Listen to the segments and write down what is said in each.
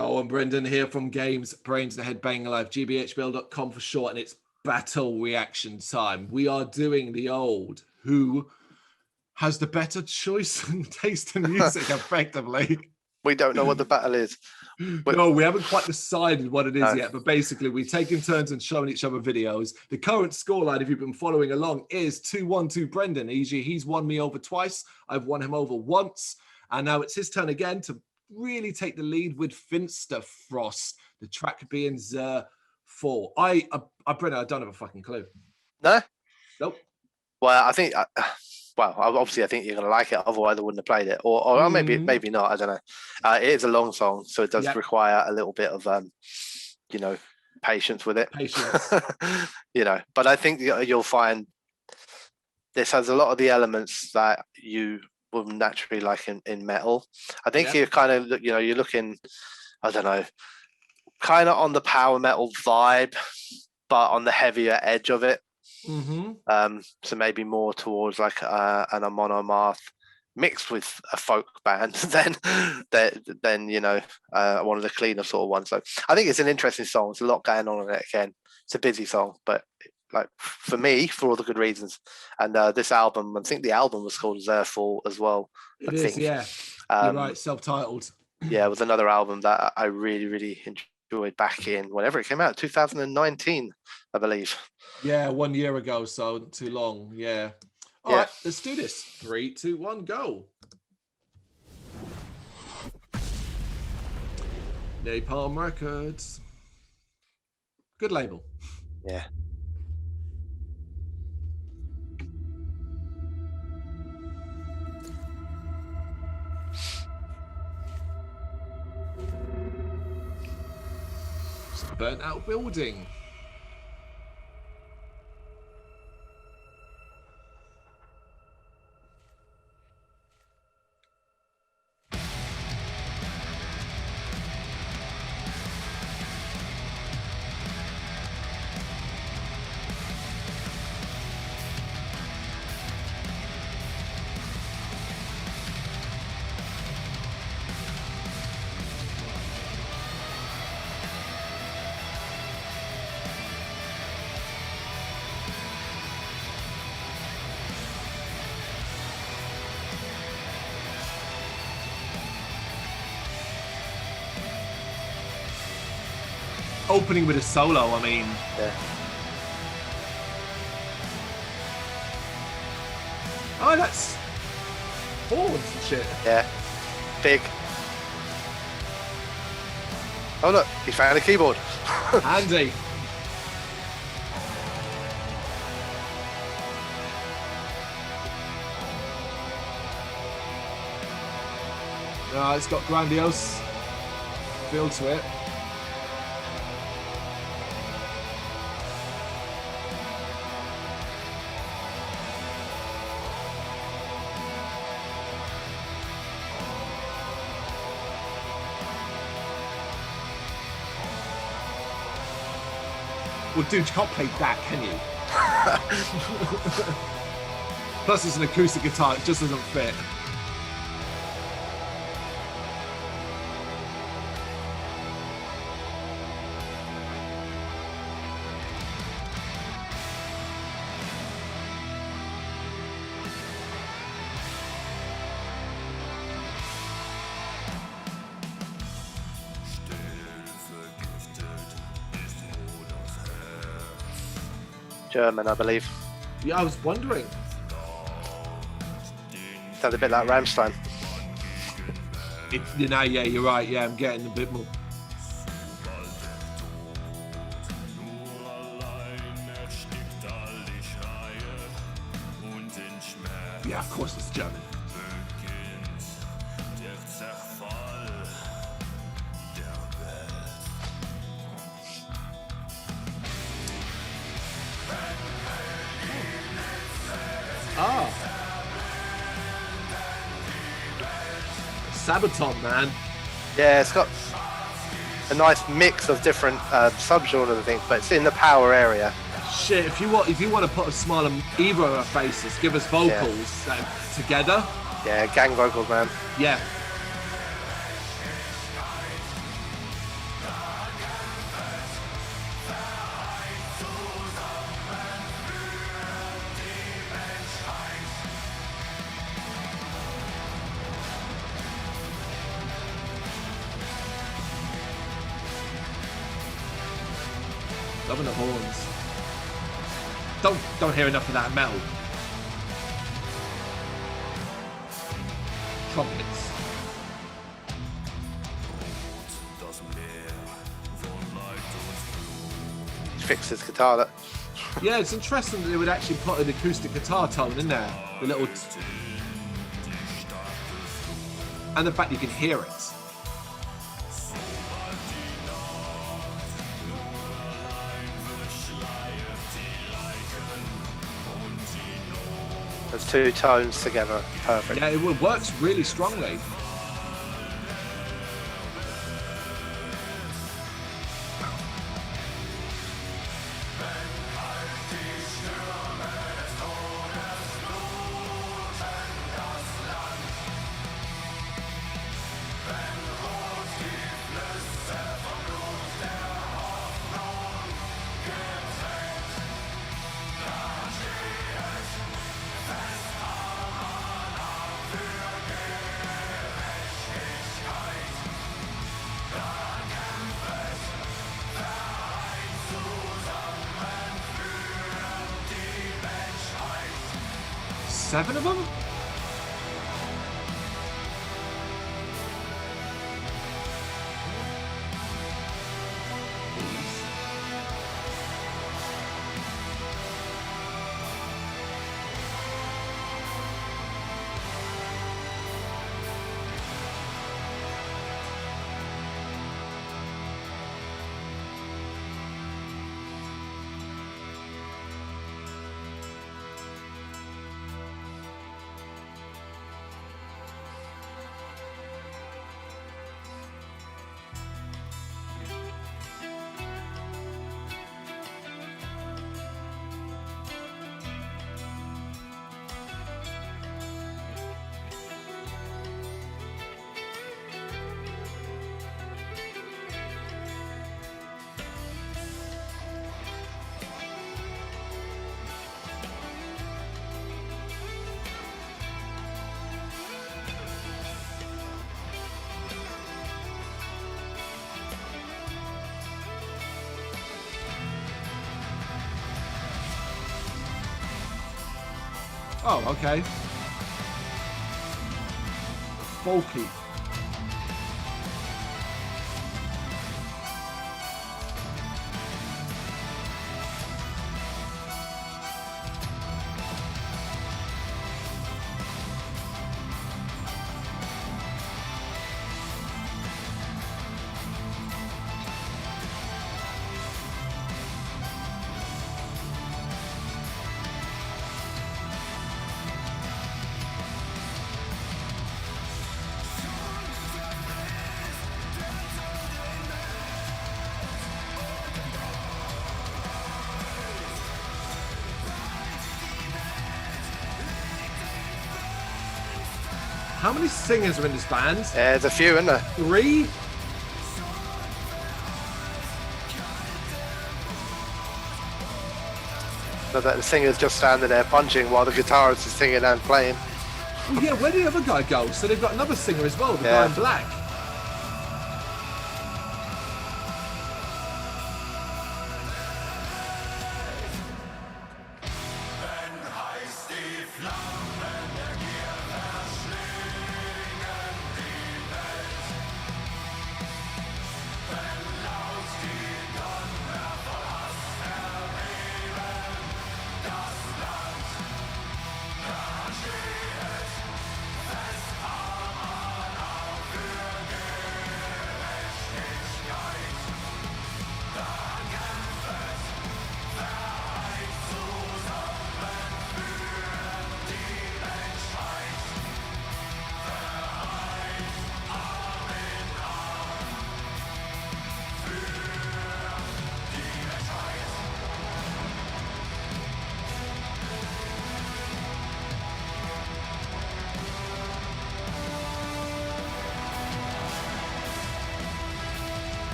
Cole and Brendan here from Brrraaains A Head-Banging Life, gbhblofficial for short, and it's battle reaction time. We are doing the old who has the better choice and taste in music, effectively. We don't know what the battle is. No, we haven't quite decided what it is yet, but basically we're taking turns and showing each other videos. The current scoreline, if you've been following along, is 2-1 to Brendan. He's won me over twice. I've won him over once. And now it's his turn again to really take the lead with Finsterforst, the track being Zerfall. Brendan, I don't have a fucking clue. No? Nope. Well, I think... obviously, I think you're going to like it. Otherwise, I wouldn't have played it. Or maybe not. I don't know. It is a long song, so it does require a little bit of, patience with it. Patience. But I think you'll find this has a lot of the elements that you will naturally like in metal. I think you're kind of, you're looking, I don't know, kind of on the power metal vibe, but on the heavier edge of it. So maybe more towards like an monomath mixed with a folk band than one of the cleaner sort of ones. So I think it's an interesting song. There's a lot going on in it. Again, it's a busy song, but like for me, for all the good reasons. And this album, I think the album was called Zerfall as well. It is, yeah. You're right, self-titled. Yeah, it was another album that I really, really enjoyed back in whenever it came out, 2019, I believe. Yeah, 1 year ago, so not too long. Yeah. All right, let's do this. 3, 2, 1, go. Napalm Records. Good label. Yeah. Burnt out building. Opening with a solo, I mean. Yeah. Oh, that's horns and shit. Yeah. Big. Oh, look, he found a keyboard. Handy. No, it's got grandiose feel to it. Well, dude, you can't play that, can you? Plus, it's an acoustic guitar. It just doesn't fit. German, I believe. Yeah, I was wondering. Sounds a bit like Rammstein. Yeah, you're right. Yeah, I'm getting a bit more. Yeah, of course it's German. Sabaton, man. Yeah, it's got a nice mix of different subgenres and things, but it's in the power area. Shit, if you want to put a smile on either of our faces, give us vocals together. Yeah, gang vocals, man. Yeah. Loving the horns. Don't hear enough of that metal. Trumpets. Fix his guitar. That. Yeah, it's interesting that they would actually put an acoustic guitar tone in there. The little... And the fact you can hear it. There's two tones together. Perfect. Yeah, it works really strongly. Seven of them? Oh, okay. Folky. How many singers are in this band? There's a few, isn't there? 3? So that the singer's just standing there punching while the guitarist is singing and playing. Well, yeah, where did the other guy go? So they've got another singer as well, the guy in black.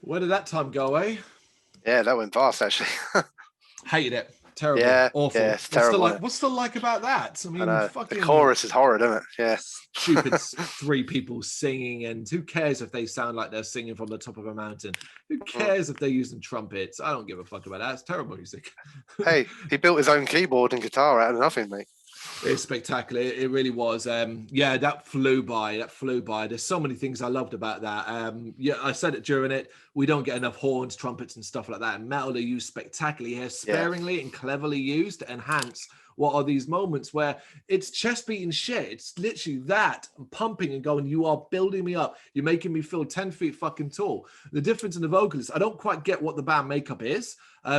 Where did that time go, eh? Yeah, that went fast actually. Hated it. Terrible. Yeah, Awful. yeah, it's terrible. What's still like about that? I mean, know. fucking The chorus is horrid, isn't it? Yeah. Stupid three people singing, and who cares if they sound like they're singing from the top of a mountain? Who cares if they're using trumpets? I don't give a fuck about that. It's terrible music. Hey, he built his own keyboard and guitar out of nothing, mate. It's spectacular. It really was. Yeah, that flew by. There's so many things I loved about that. Yeah, I said it during it. We don't get enough horns, trumpets, and stuff like that. And metal are used spectacularly here, sparingly and cleverly used to enhance what are these moments where it's chest beating shit. It's literally that pumping and going, you are building me up. You're making me feel 10 feet fucking tall. The difference in the vocalists, I don't quite get what the band makeup is,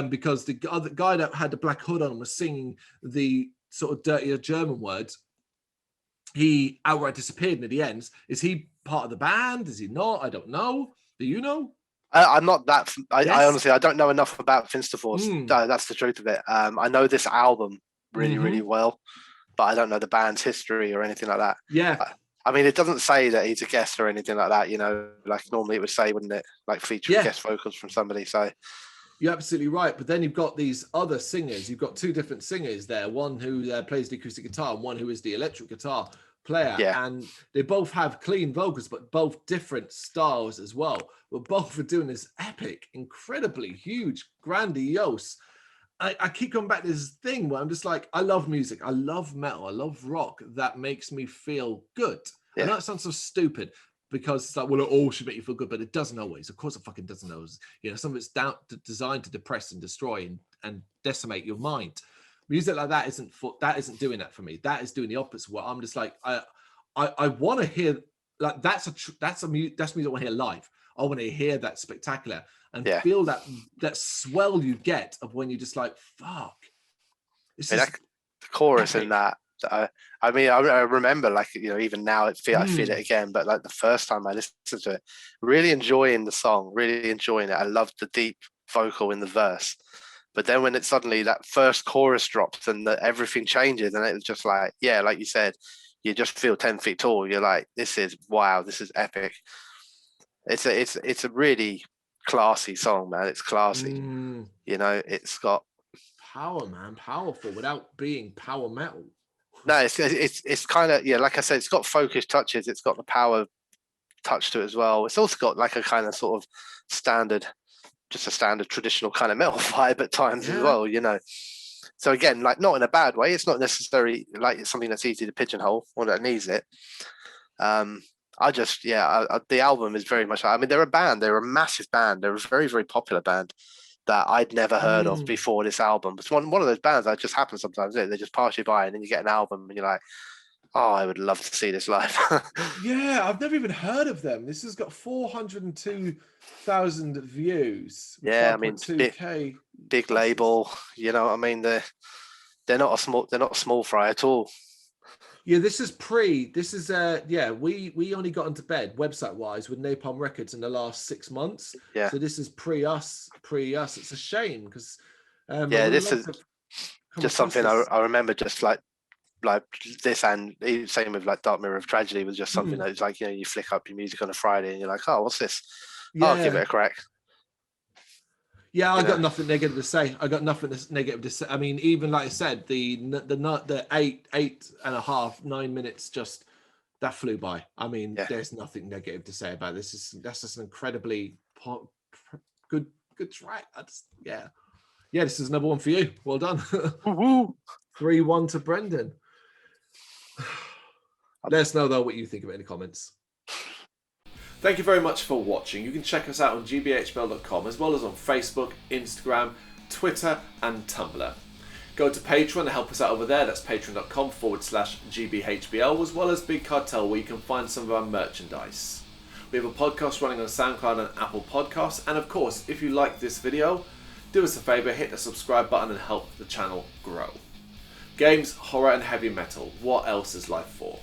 because the other guy that had the black hood on was singing the sort of dirtier German words. He outright disappeared near the ends. Is he part of the band? Is he not? I don't know. Do you know? I'm not that. Yes. I honestly, I don't know enough about Finsterforst. That's the truth of it. I know this album really, really well, but I don't know the band's history or anything like that. Yeah. I mean, it doesn't say that he's a guest or anything like that. You know, like normally it would say, wouldn't it? Like featuring guest vocals from somebody. So. You're absolutely right. But then you've got these other singers. You've got two different singers there. One who plays the acoustic guitar and one who is the electric guitar player. Yeah. And they both have clean vocals, but both different styles as well. But both are doing this epic, incredibly huge, grandiose. I keep coming back to this thing where I'm just like, I love music. I love metal. I love rock. That makes me feel good. I know it sounds so stupid, because it's like, well, it all should make you feel good, but it doesn't always. Of course, it fucking doesn't always. You know, some of it's designed to depress and destroy and decimate your mind. Music like that isn't doing that for me. That is doing the opposite. Where I'm just like, I want to hear, like, that's music I want to hear live. I want to hear that spectacular and feel that swell you get of when you're just like, fuck. The chorus in that. I mean, I remember, like, you know, even now I feel it again, but like the first time I listened to it, really enjoying the song, really enjoying it. I loved the deep vocal in the verse, but then when it suddenly that first chorus drops and everything changes, and it was just like, yeah, like you said, you just feel 10 feet tall. You're like, this is epic. It's a really classy song, man. It's classy. You know, it's got power, man, powerful without being power metal. No, it's kind of, like I said, it's got focused touches. It's got the power touch to it as well. It's also got like a kind of sort of standard traditional kind of metal vibe at times as well, you know. So again, like, not in a bad way. It's not necessarily like it's something that's easy to pigeonhole or that needs it. The album is very much, I mean, they're a band. They're a massive band. They're a very, very popular band that I'd never heard of before this album. It's one of those bands that just happens sometimes. They just pass you by and then you get an album and you're like, oh, I would love to see this live. Yeah, I've never even heard of them. This has got 402,000 views. Yeah, I mean, big label. You know what I mean? They're not a small fry at all. Yeah, we only got into bed website wise with Napalm Records in the last 6 months. Yeah. So this is pre us. It's a shame because this is just something I remember, just like this, and same with like Dark Mirror of Tragedy was just something that was like, you know, you flick up your music on a Friday and you're like, oh, what's this? Yeah. I'll give it a crack. Yeah, I got nothing negative to say. I mean, even like I said, the 8.5, 9 minutes, just that flew by. I mean, there's nothing negative to say about this. That's just an incredibly good track. This is another one for you. Well done. 3-1 to Brendan. Let us know though what you think of it in the comments. Thank you very much for watching. You can check us out on gbhbl.com as well as on Facebook, Instagram, Twitter and Tumblr. Go to Patreon and help us out over there. That's patreon.com/gbhbl, as well as Big Cartel, where you can find some of our merchandise. We have a podcast running on SoundCloud and Apple Podcasts. And of course, if you like this video, do us a favour, hit the subscribe button and help the channel grow. Games, horror and heavy metal. What else is life for?